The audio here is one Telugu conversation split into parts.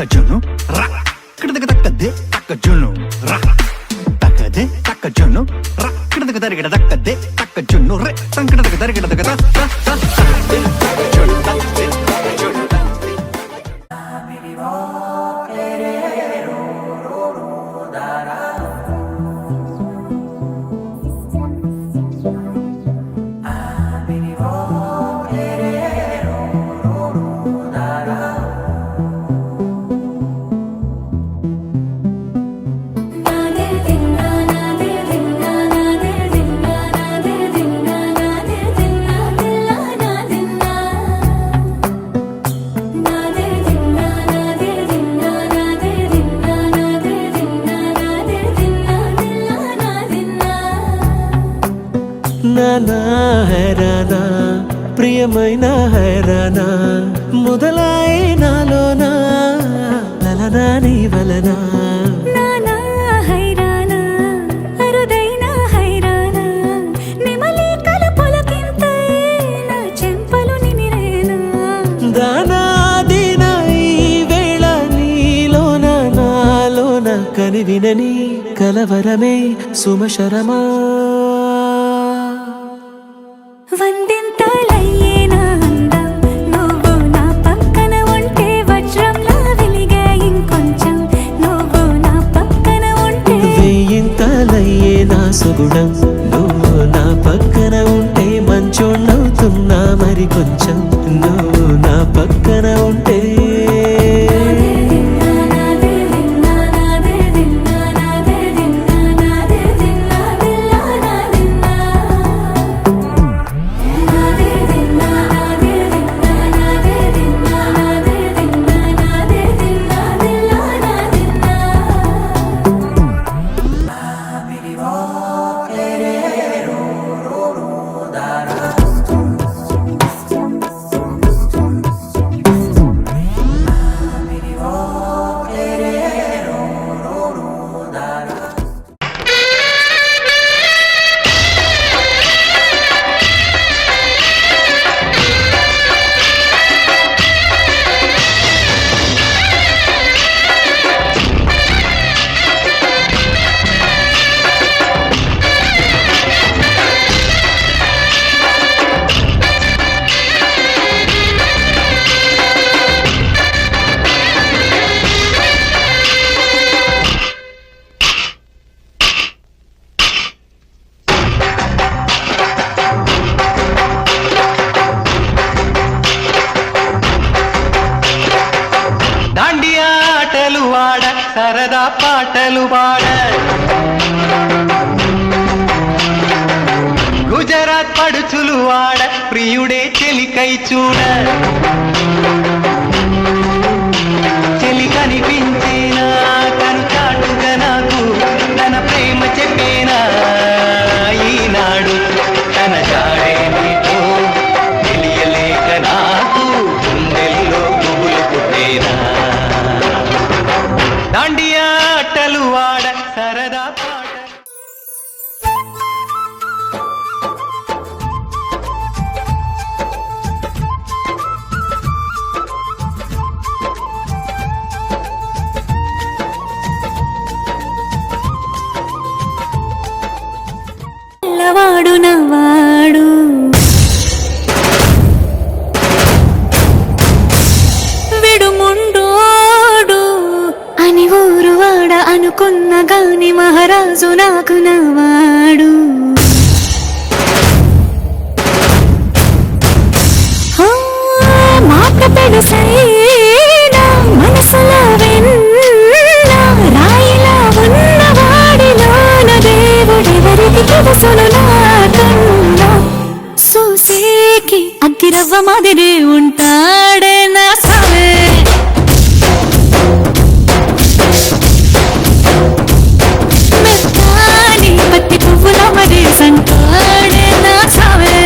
Junu, ra, kida takade, taka junu, ra, takade, taka junu, ra, kida takade, taka junu, re, sang kida takade, taka ta, takade, taka junu, takade, taka junu. నానా హైరానా ప్రియమైన హైరానా మొదలై నాలోనా లలనా నీ వలనా నానా హైరానా అరుదైన హైరానా నిమలి కలపులకింతై నా చెంపలు నిమిరేనా దానాదిన ఈ వేళ నీలోన నాలోన కనివినని కలవరమే సుమశరమా వందింతలయ్యేనా అందం నువ్వు నా పక్కన ఉంటే వజ్రంలా వెలిగే ఇంకొంచెం నువ్వు నా పక్కన ఉంటే వెయ్యింతలయ్యే నా సుగుణం నువ్వు నా పక్కన ఉంటే మంచోణ్ణవుతున్నా మరి కొంచెం నువ్వు నా పక్కన ఉంటే సరదా పాటలు పాడ గుజరాత్ పడుచులు వాడ ప్రియుడే చెలికై చూడ చెలి కనిపించేనా కను చాటుగా నాకు తన ప్రేమ చెప్పేనా ఈనాడు తన జాడే నీతో తెలియలేక నాకు గుండెల్లో పువ్వులు పుట్టేనా దాండియా ఆటలు వాడ సరదా పాట పిల్లవాడు నవ్వాడు విడుముండోడు అని ఊరువాడ అనుకున్న గాని మహారాజు నాకు నవ్వాడు మాట పెడుసైనా మనసులో వెన్నా రాయిలా ఉన్నవాడిలోన దేవుడెవరికి తెలుసును నాకన్నా సూసేకి అగ్గిరవ్వ మాదిరి ఉంటాడే నా సావే మెత్తాని పత్తి పువ్వుల మరి సంటాడే నా సావే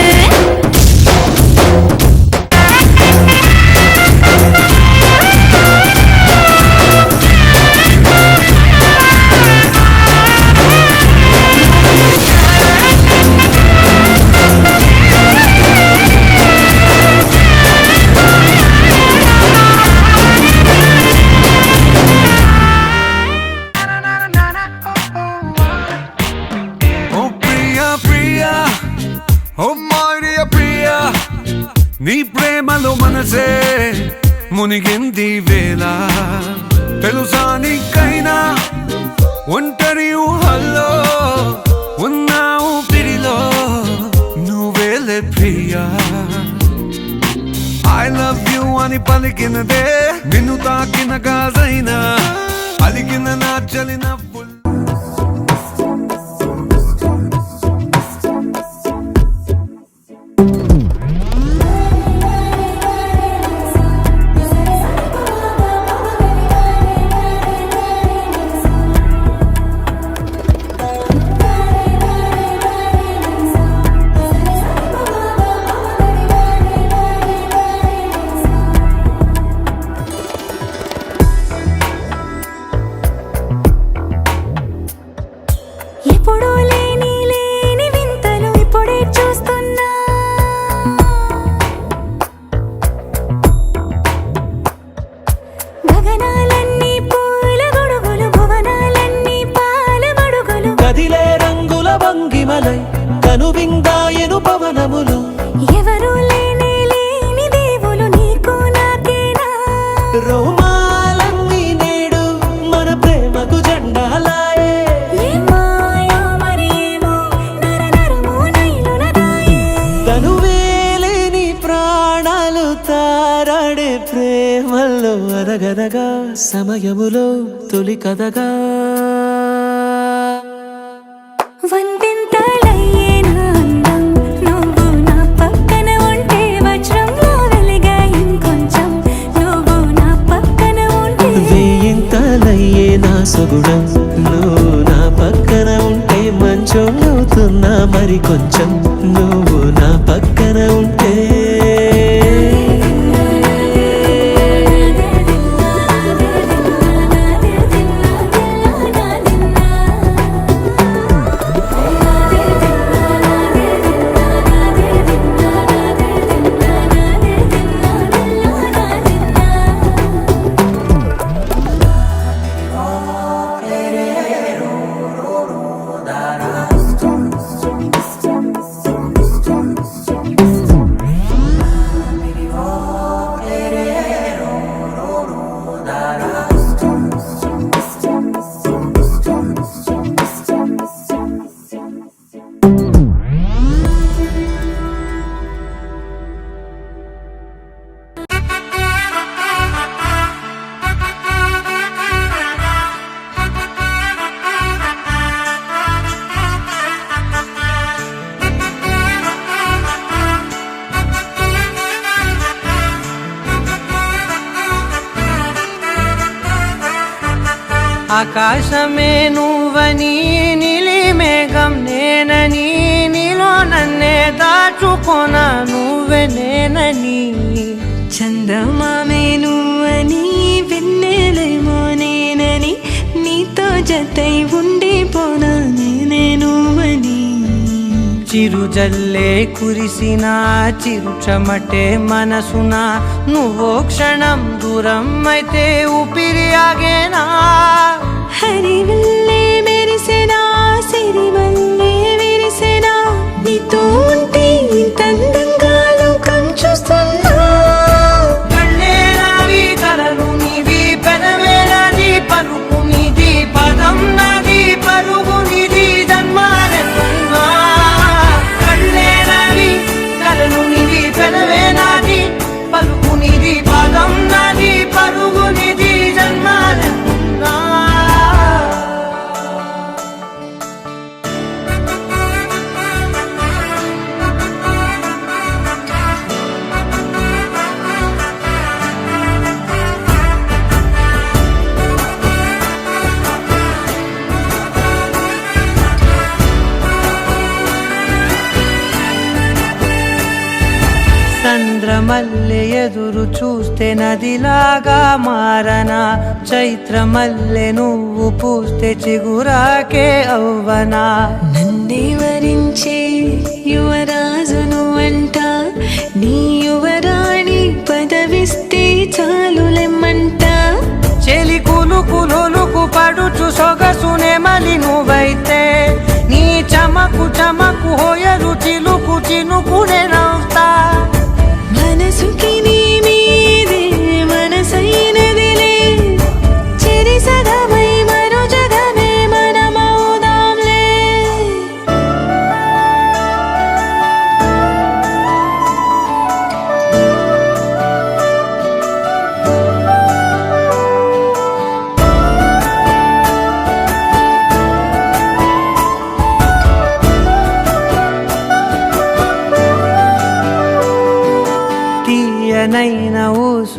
మనసే మునిగింది వేళ తెలుసా నీకైనా ఒంటరి ఊహల్లో ఉన్నా ఊపిరిలో నువ్వేలే ప్రియా I love you అని పలికినదే నిన్ను తాకిన గాజైనా అలిగిన నా చలి నవ్వులు ఎప్పుడూ లేని వింతలు ఇప్పుడే చూస్తున్నా గగనాలన్నీ పూల గొడుగులు భువనాలన్నీ పాల మడుగులు కదిలే రంగుల భంగిమలై కనువిందాయను పవనములు ఎవరు లేని దేవులు నీకు నాకేనా రోమాలన్నీ నేడు మన ప్రేమకు జెండాలాయే ఏ మాయో మరేమో నరనరమో నైలున దాయే తనువేలేని ప్రాణాలు తారాడే ప్రేమల్లో అనగనగా సమయములో తొలి కథగా వందింతలయ్యే నా అందం నువ్వు నా పక్కన ఉంటే వజ్రంలా వెలిగా ఇంకొంచెం నువ్వు నా పక్కన ఉంటే వేయింతలయ్యే నా సగుణం నువ్వు నా పక్కన ఉంటే మంచం అవుతున్నా మరి కొంచెం నువ్వు నా పక్కన ఉంటే ఆకాశమే నువ్వని నీలి మేఘం నేనని నీలో నన్నే దాచుకోన నువ్వే నేనని చందమామే నువ్వని వెన్నెలేమో నేనని నీతో జతై ఉండిపోనా నేనే నువ్వని చిరుజల్లే కురిసిన చిరు చెమటే మనసున నువ్వో క్షణం దూరం అయితే ఊపిరి ఆగేనా హరివల్లే మెరిసెనా సిరివల్లే విరిసెనా నీతో ఉంటే ఇంత అందంగా లోకం చూస్తున్నా కళ్ళే నావి కలలు నీవి పెదవే నాది పలుకు నీది పదం నాది పరుగు నీది జన్మాలెన్నున్నా కళ్ళే నావి కలలు నీవి పెదవే నాది పలుకు నీది పదం నాది పరుగు నీది జన్మాలెన్నున్నా చంద్రమల్లె ఎదురు చూస్తే నదిలాగా మారనా చైత్రమల్లె నువ్వు పూస్తే చిగురాకే అవ్వనా నన్నే వరించే యువరాజును అంట నీ యువరాణి పదవిస్తే చాలులెమ్మంట చెలి కులుకు పడుచు సొగసునే మలి నువ్వైతే నీ చమకు చమకు హోయలు చిలుకు చినుకునే నవ్వుతా మనసుకి నీ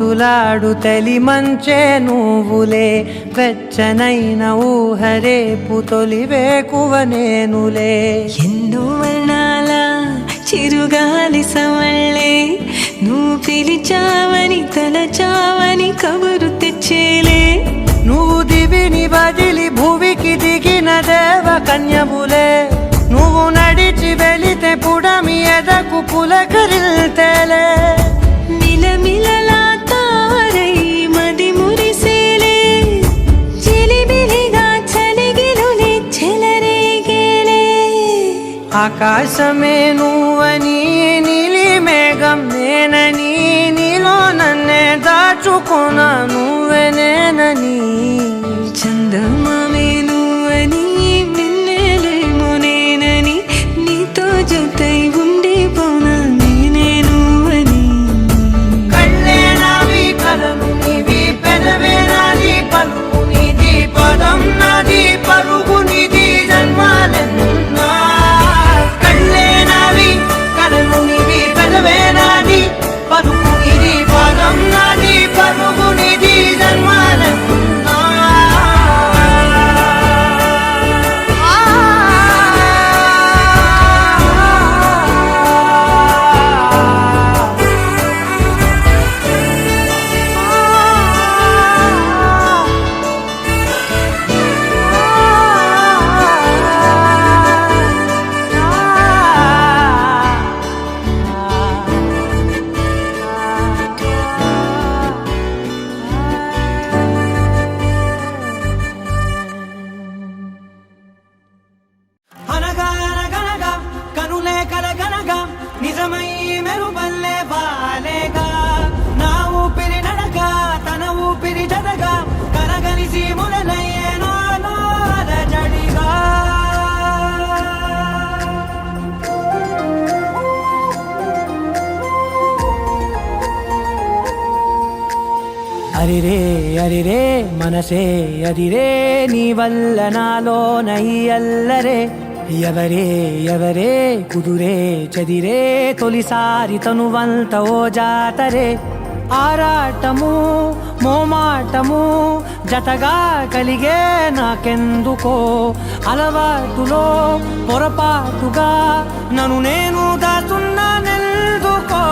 ఊసులాడు తలి మంచే నువ్వులే వెచ్చనైన ఊహరేపు తొలి వేకువ నేనులే ఎన్నో వర్ణాల చిరుగాలి సవళ్ళే నువ్వు పిలిచావని తలచావని కబురు తెచ్చేలే నువ్వు దివిని బదిలి భూమికి దిగిన దేవ కన్యములే నువ్వు నడిచి వెళితే పుడమి ఎదకు పులకరిల్తేలే మిలమిలలా తారై మది మురిసేలే చిలిబిలిగా చలిగిలులే చెలరేగేలే ఆకాశమే నువ్వని నీలి మేఘం నేనని నీలో నన్నే దాచుకున్నా నువ్వే నేనని చందమామే నువ్వని మిన్నెలేమో నేనని నీతో జతై ఉండిపోనా నేనే నువ్వని కళ్ళే నావి కలలు నీవి పెదవే నాది పలుకు నీది పదం నాది పరుగు నీది జన్మాలెన్నున్నా కళ్ళే నావి కలలు నీవి పెదవే నాది పలుకు నీది పదం నాది పరుగు నీది జన్మాలెన్నున్నా అనగా కనులే కలగనగా నిజమై మెరుపల్లే వాలేగా నా ఊపిరి నడగా తన ఊపిరి జడగా కలగలిసి మొదలయ్యేనో జడిగా అరిరే అరిరే మనసే అరిరే నీ వల్ల నాలో నై అల్లరే ఎవరే ఎవరే కుదురే చదిరే తొలిసారి తనువంత ఓ జాతరే ఆరాటము మోమాటము జతగా కలిగే నాకెందుకో అలవాటులో పొరపాటుగా నన్ను నేను దాచున్నానెందుకో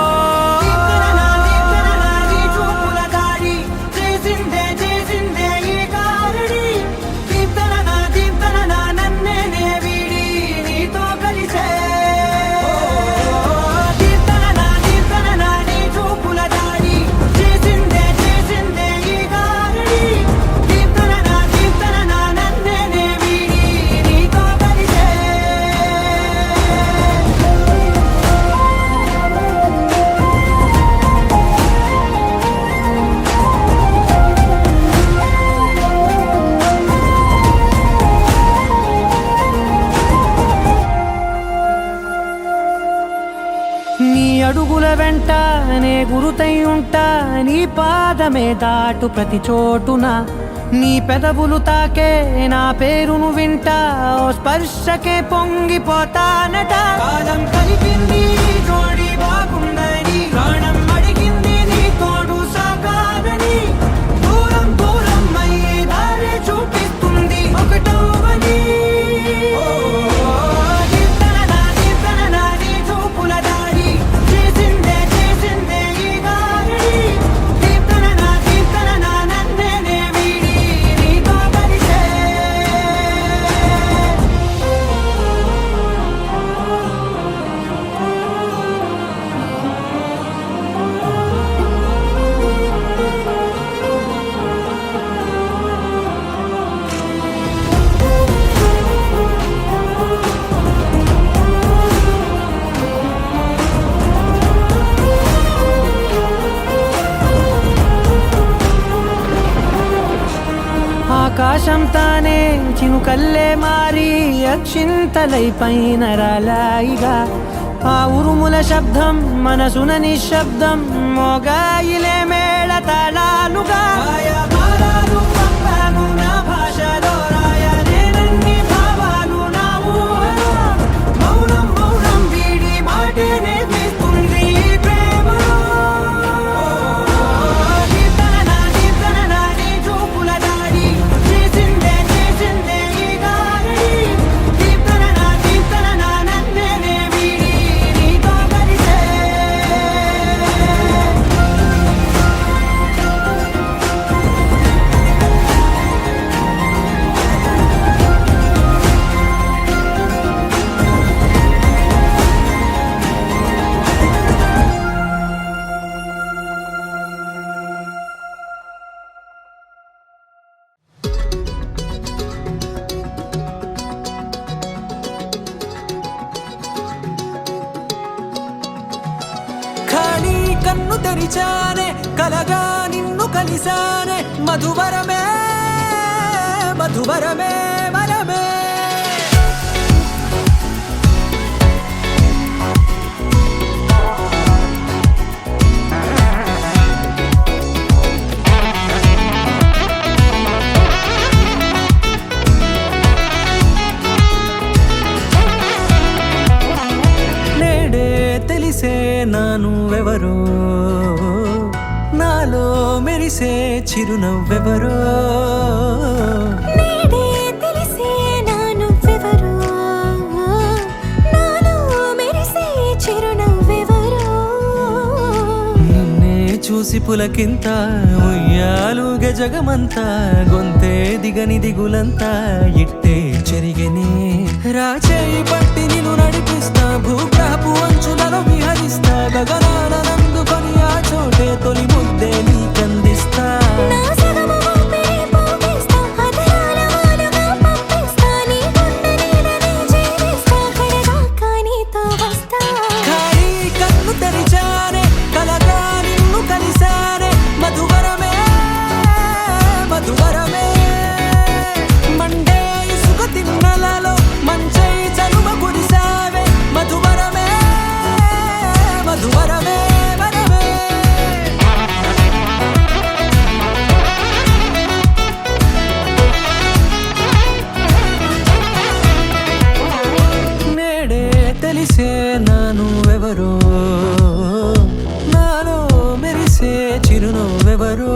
అడుగుల వెంట నే గురుతై ఉంటా నీ పాదమే దాటు ప్రతి చోటున నీ పెదవులు తాకే నా పేరును వింటా ఓ స్పర్శకే పొంగిపోతానట కాలం కలిపింది జోడి బాగుందని ప్రాణం అడిగింది నీ తోడు సాగాలని దూరం దూరం అయ్యే దారి చూపిస్తుంది ఒకటవని ఆకాశం తానే చినుకల్లే మారి అక్షింతలై పైన రాలాయిగా ఆ ఉరుముల శబ్దం మనసున నిశ్శబ్దం మోగాయిలే మేళ తాళాలుగా నా భాషలో రాయలేనన్ని భావాలు నా ఊహలో మౌనం మౌనం వీడి మాటే నేర్పిస్తుంది ప్రేమలో కన్ను తెరిచానే కలగా నిన్ను కలిసానే మధువరమే మధువరమే వరమే తెలిసే నానువెవరో నాలో మెరిసే చిరునవ్వెవరో నేడే తెలిసే నానువెవరో నాలో మెరిసే చిరునవ్వెవరో నిన్నే చూసి పులకింత ఉయ్యాలుగ జగమంతా గొంతే దిగని దిగులంతా ఇట్టే చెరిగనే రాచేయి పట్టి నిన్ను నడిపిస్తా భూగ్రహపు అంచులలో విహరిస్తా గగనాన నందుకొని ఆ చోటే తొలి ముద్దే నీకందిస్తా నా సగము ఊపిరి పోగేస్తా అదరాల వాలుగా పంపిస్తా నీ గుండె నీడనే చేరేస్తా కడదాకా నీతో వస్తా ఖాళీ కన్ను తెరిచానే కలగా నిన్ను కలిసానే మధువరమే మధువరమే మండే ఇసుక తిన్నలలో మంచై చలువ కురిసావే మధువరమే మధువరమే వరమే నేడే తెలిసే నానువెవరో నాలో మెరిసే చిరునవ్వెవరో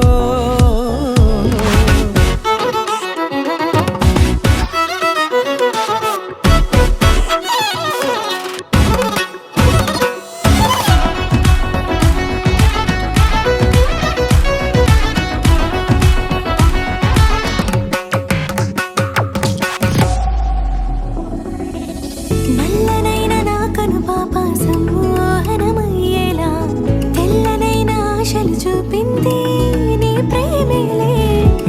నల్లనైన నా కనుపాప సమ్మోహనమయ్యేలా తెల్లనైన ఆశలు చూపింది నీ ప్రేమేలే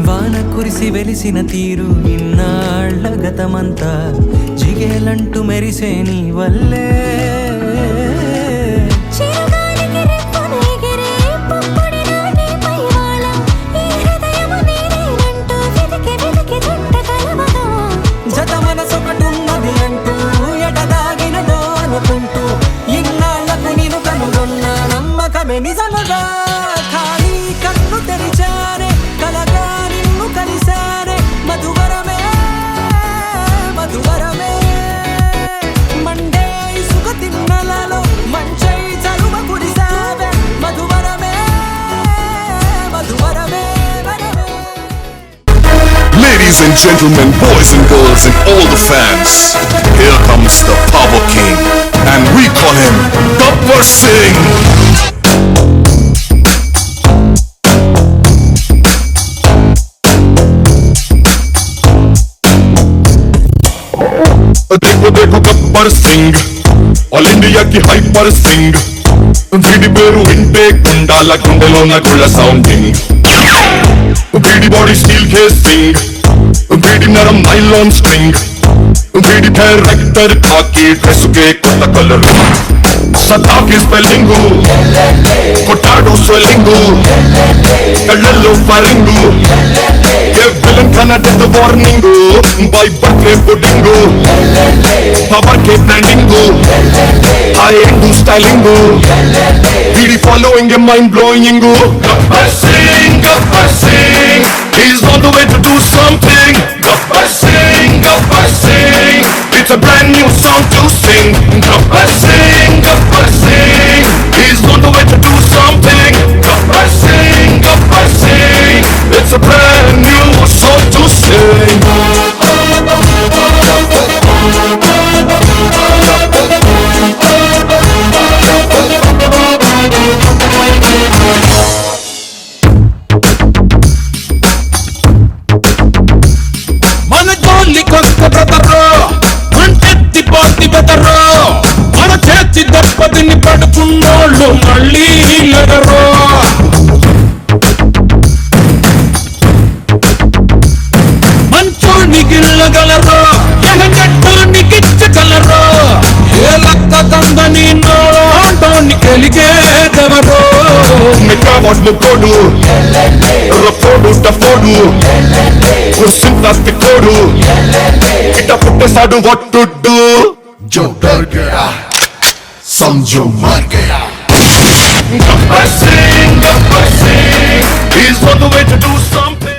వాన కురిసి వెలిసిన తీరు ఇన్నాళ్ళ గతమంతా జిగేలంటూ మెరిసే నీ వల్లే చిరుగాలికి రెప్పన ఎగిరే పుప్పొడిన నీ పైవాళ ఈ హృదయము నీదేనంటూ వెతికి వెతికి చుట్ట కలవగా జత మనసొకటున్నది అంటూ ఎటదాగినదో అనుకుంటూ ఇన్నాళ్లకు నేను కనుగొన్న నమ్మకమే నిజముగా ఖాళీ కన్ను తెరిచానే కలగా నిన్ను కలిసానే మధువరమే మధువరమే మండే ఇసుక తిన్నలలో మంచై చలువ కురిసావే మధువరమే మధువరమే వరమే Ladies and gentlemen, boys and girls, and all the fans, here comes the Power King, and we call him Gabbar Singh. देखो देखो गब्बर सिंह ऑल इंडिया की हाइपर सिंह వీడి పేరు వింటే కుండాల గుండెలోన గుళ్ళ సౌండింగ్ వీడి బాడీ స్టీల్ కేసింగ్ వీడి నరం నైలాన్ స్ట్రింగ్ వీడి డైరెక్టర్ కాకి డ్రెస్ కే కొత్త కలర్ సతాకి స్పెల్లింగ్ కొట్టాడు స్వెల్లింగ్ కళ్ళల్లో ఫైరింగ్ ఏ విలన్ కన్నా death warning by birthday pudding power కే బ్రాండింగ్ హై ఎండ్ స్టైలింగ్ వీడి following a mind blowing Gabbar Singh, he's on the way to do something. Gabbar Singh, it's a brand new song to sing. Gabbar Singh, he's on the way to do something. Gabbar Singh, it's a brand new song to sing. మన జోలికొస్తే బ్రదరు మంటెత్తి పోతి బెదరు మన చేతి దెబ్బతిని పడుకున్నోళ్ళు మళ్ళీ లెగరు మంచోడిని గిల్లగలరు ఎహగట్టాన్ని గిచ్చగలరు ఏ లక్క కందని నోటోని కలిగేదెవరు Mecavod Mukodu Rapodu Tafodu Sintastic Kodu Kita puttesadu what to do जो डर गया समझो मर गया Gabbar Singh He's on the way to do something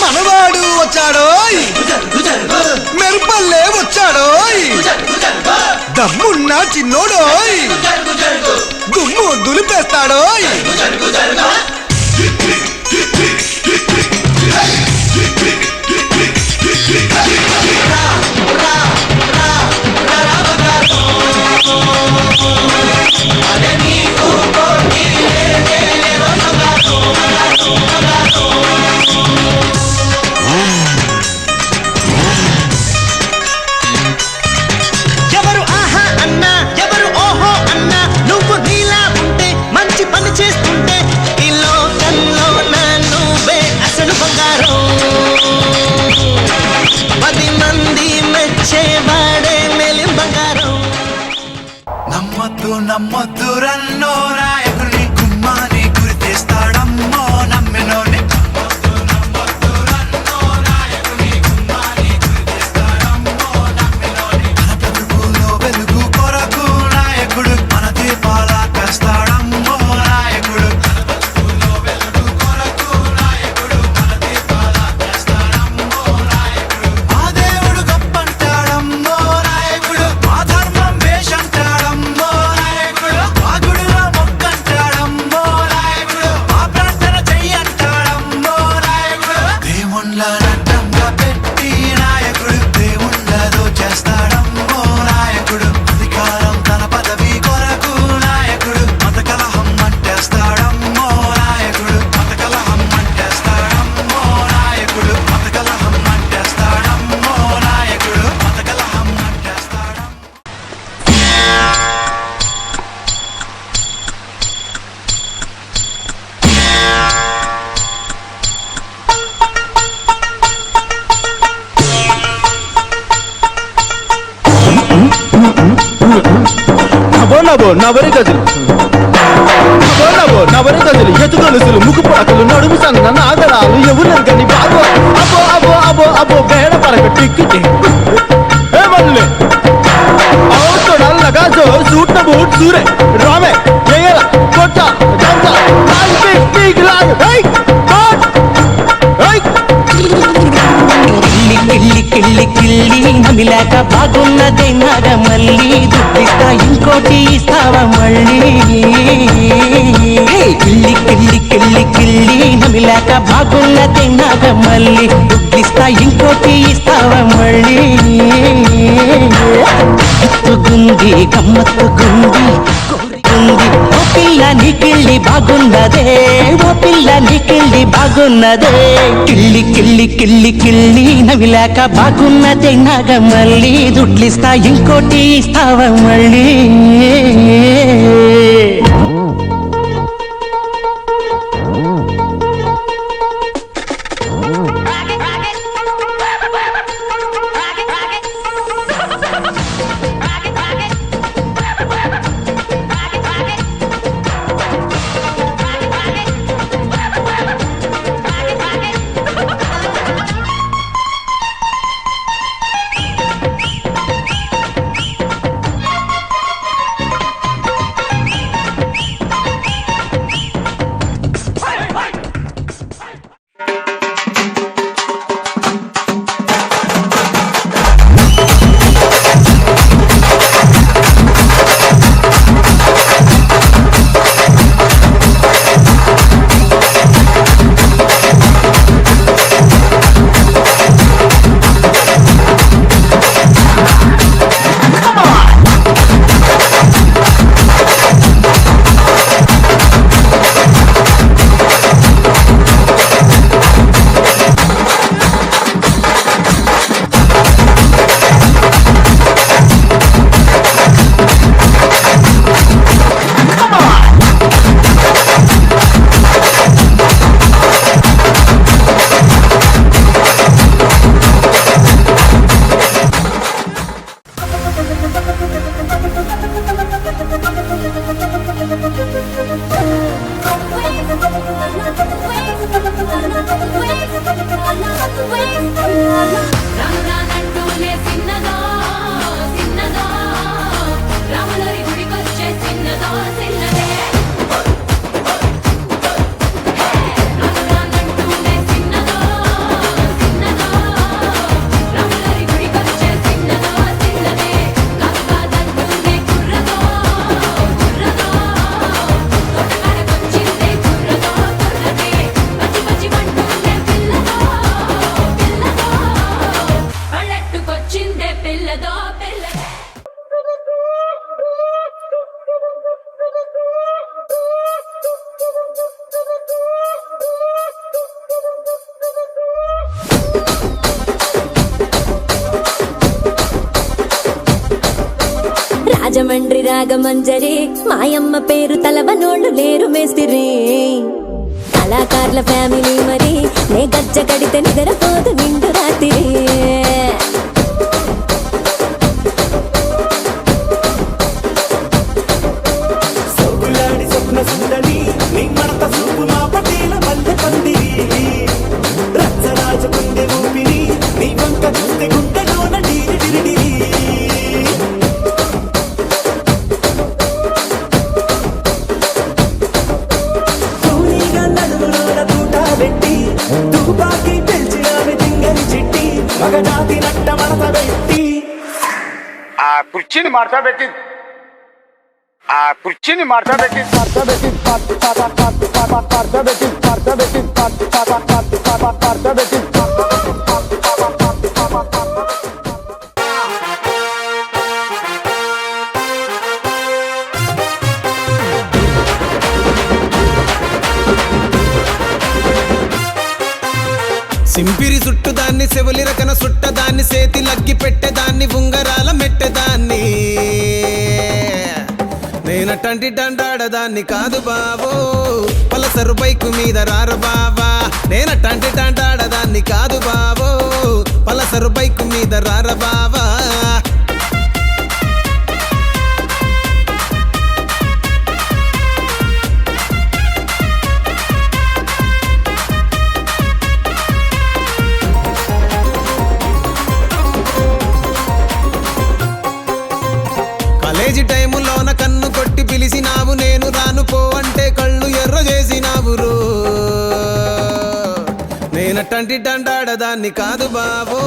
మనవాడు వచ్చాడోయ్ మెరుపల్లే వచ్చాడోయ్ దమ్మున్న చిన్నోడోయ్ దుమ్ము దులిపేస్తాడోయ్ ఎవరు ఆహా అన్నా ఎవరు ఓహో అన్నా నువ్వు నీలా ఉంటే మంచి పని చేస్తుంటే ఈ లోకంలో నువ్వే అసలు బంగారం 10 మంది మెచ్చేవాడే మేలిం బంగారం నమ్మద్దు నమ్మద్దు రన్నో నాయకుని గుమ్మాని గురి తెస్తాడమ్మో నమ్మినోని వెలుగు కొరకు నాయకుడు మన దీపాల కస్తాడమ్మో నాయకుడు ఆ దేవుడు గొప్పంటాడమ్మో నాయకుడు ఆ ధర్మం వేషంటాడమ్మో నాయకుడు ఆ గుడిలో మొక్కంటాడమ్మో నాయకుడు ఆ ప్రార్థన చెయ్యంటాడమ్మో నాయకుడు దేవుళ్ళ నడ్డంగా పెట్టి నాయకుడు దేవుళ్ళదో చేస్తాడమ్మో నాయకుడు అధికారం తన పదవి కొరకు నాయకుడు మత కలహం అంటేస్తాడమ్మో నాయకుడు మత కలహం అంటేస్తాడమ్మో నాయకుడు మత కలహం అంటేస్తాడమ్మో నాయకుడు మత కలహం అంటేస్తాడమ్మో నవరి గజలు ఎతుగొలుసులు ముక్కు పడకలు నడుము సన్న నాగరాలు ఎవరు గని బాబో అబో అబో అబో అబో బేడ పరక టిక్కి ఏమల్లే అవుతోడల్లగా జో సూట్న బూట్ సూరే రామే జయల కొట్ట జంత లాగి టిక్ లాగి హై కోట్ హై కిల్లి కిల్లి కిల్లి నమిలాక బాగున్నదే నాగ మళ్ళీ దుడ్డిస్తా ఇంకోటి ఇస్తావా మళ్ళీ కిల్లి కిల్లి కిల్లి కిల్లి నమిలాక బాగున్నదే నాగ మళ్ళీ దుడ్డిస్తా ఇంకోటి ఇస్తావా మళ్ళీ ఎత్తుగుంది గమ్మత్తుగుంది కోరిగుంది ఓ పిల్ల నీకిళ్ళి బాగున్నదే ఓ పిల్ల నీకిళ్ళి బాగున్నదే కిల్లి కిల్లి కిల్లి కిల్లి నవిలాక బాగున్నదే నాగ మళ్ళీ దుడ్లిస్తా ఇంకోటి ఇస్తావా మళ్ళీ వేస్తున్నానా రాను రానంటూనే చిన్నదో చిన్నదో రాములరి గుడికొచ్చే చిన్నదో చిన్నదే రాను రానంటూనే చిన్నదో చిన్నదో రాములరి గుడికొచ్చే చిన్నదో చిన్నదే కాదు కాదంటూనే కుర్రదో కుర్రదో తోటకాడకొచ్చిందే కుర్రదో కుర్రదే పచ్చి పచ్చి వంటూనే పిల్లదో పిల్లదో పల్లెట్టుకొచ్చిందే పిల్లదో పిల్లదే రాజమండ్రి రాగమంజరి మాయమ్మ పేరు తలవనోళ్ళు లేరు మేస్తిరి కళాకారుల ఫ్యామిలీ మరి నే గజ్జ కడితే నిద్రపోదు నిండు రాత్రి సొగులాడి స్వప్న సుందరి నీ మడత చూపు మా పటేల మల్లె పందిరి రచ్చరాజు కుందె ఊపిరి నీ వంక చూస్తే గుండెలోన డీరి డిరిడిరి తూనీగా నడుములోన తూట పెట్టి తుపాకి పెంచి ఆమె తింగని చిట్టి మగజాతి నట్ట మడత పెట్టి ఆ కుర్చీని మార్చబెట్టి సింపిరి చుట్టుదాన్ని సెవులి రకన సుట్టదాన్ని సేతి లగ్గి పెట్టేదాన్ని ఉంగరాల మెట్టెదాన్ని నేనటంటి డండాడదాన్ని కాదు బావో పలసరు బైకు మీద రారు బావా నేనటంటి డండాడదాన్ని కాదు బావో పలసరు బైకు మీద రార బావా కాలేజీ టైములోన కన్ను కొట్టి పిలిచినావు నేను రాను పో అంటే కళ్ళు ఎర్ర చేసినావు రో నేనటంటి డండాడదాన్ని కాదు బావో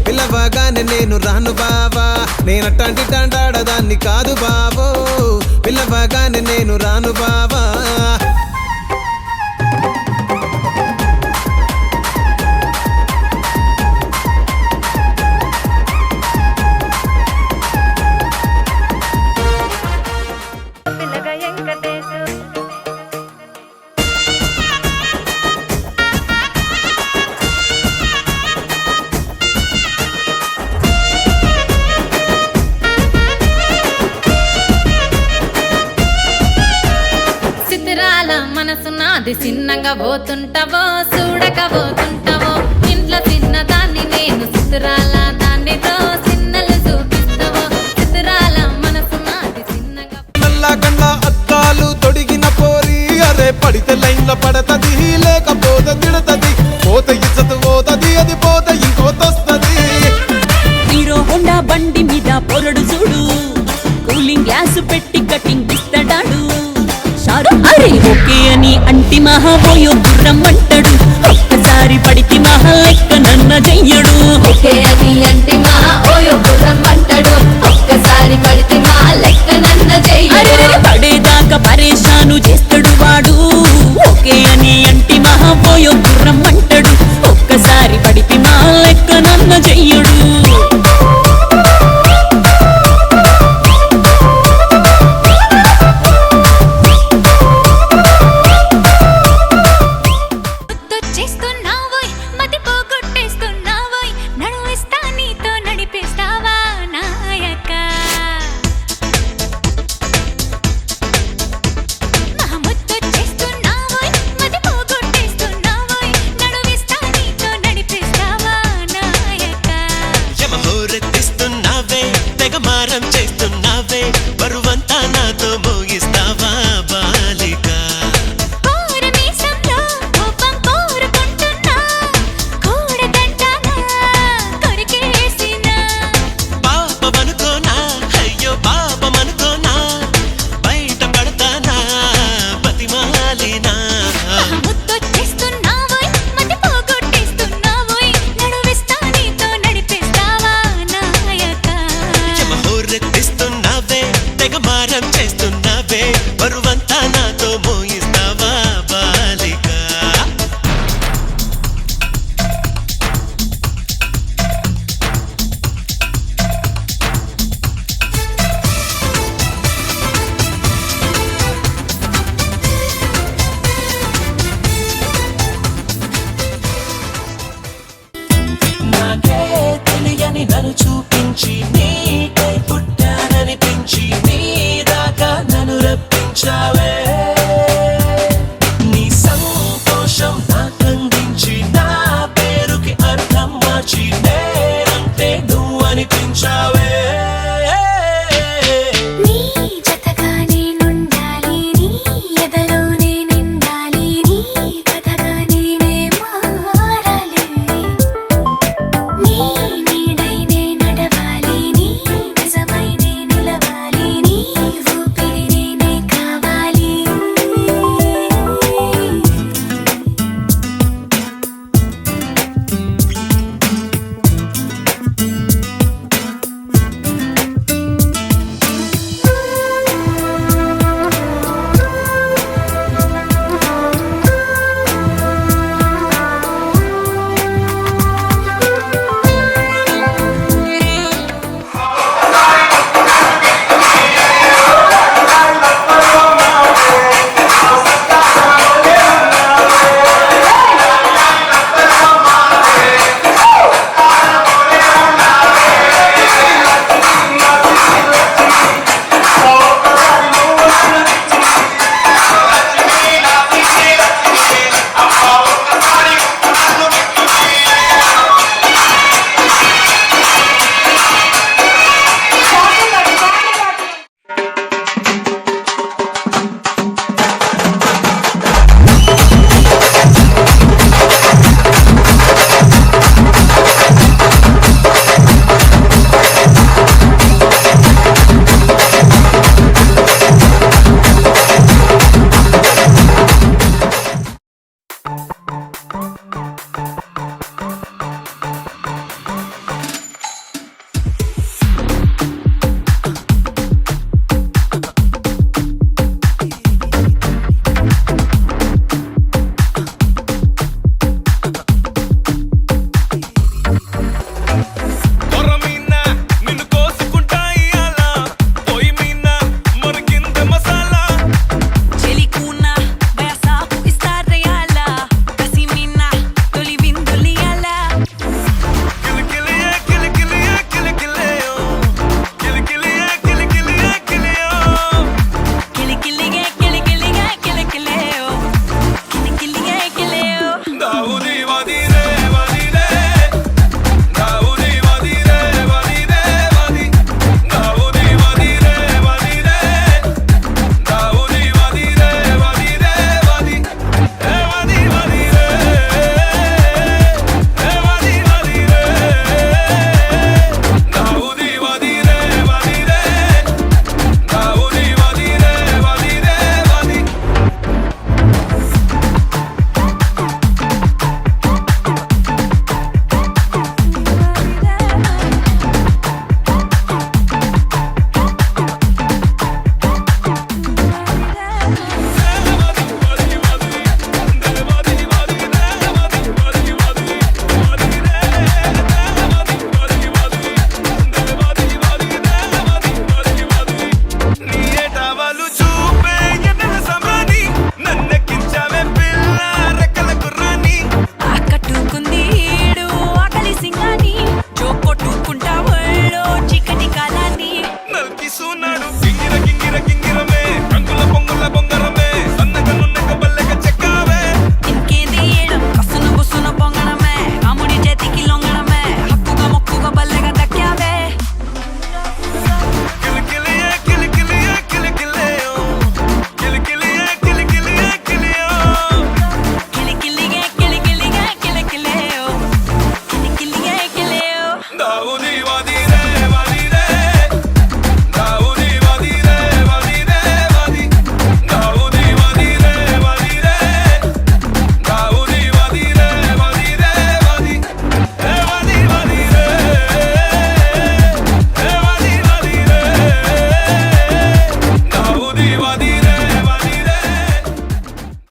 పిల్లవగానే నేను రాను బావా నేనటంటి డండాడదాన్ని కాదు బావో పిల్లవగానే నేను రాను బావా చిత్రాల మనసు నాది చిన్నగా పోతుంటావో చూడక పోతుంటావో ఇంట్లో చిన్నదాన్ని నేను చిత్రాల దాన్నితో చిన్నలు చూపిస్తావో చిత్రాల మనసు నాది చిన్నగా నల్లా కన్నా అద్దాలు తొడిగిన పోరి అరే పడితే లైన్ల పడతది లేకపోతే తిడతది పోతే ఇచ్చత పోతది అది పోతే ఇంకోతొస్తది హీరో హోండా బండి మీద పొరడు చూడు కూలింగ్ గ్లాస్ పెట్టి కటింగ్ ఇస్తాడాడు షారు అరే ఓకే అని అంటి మహాబోయో గుర్రం అంటాడు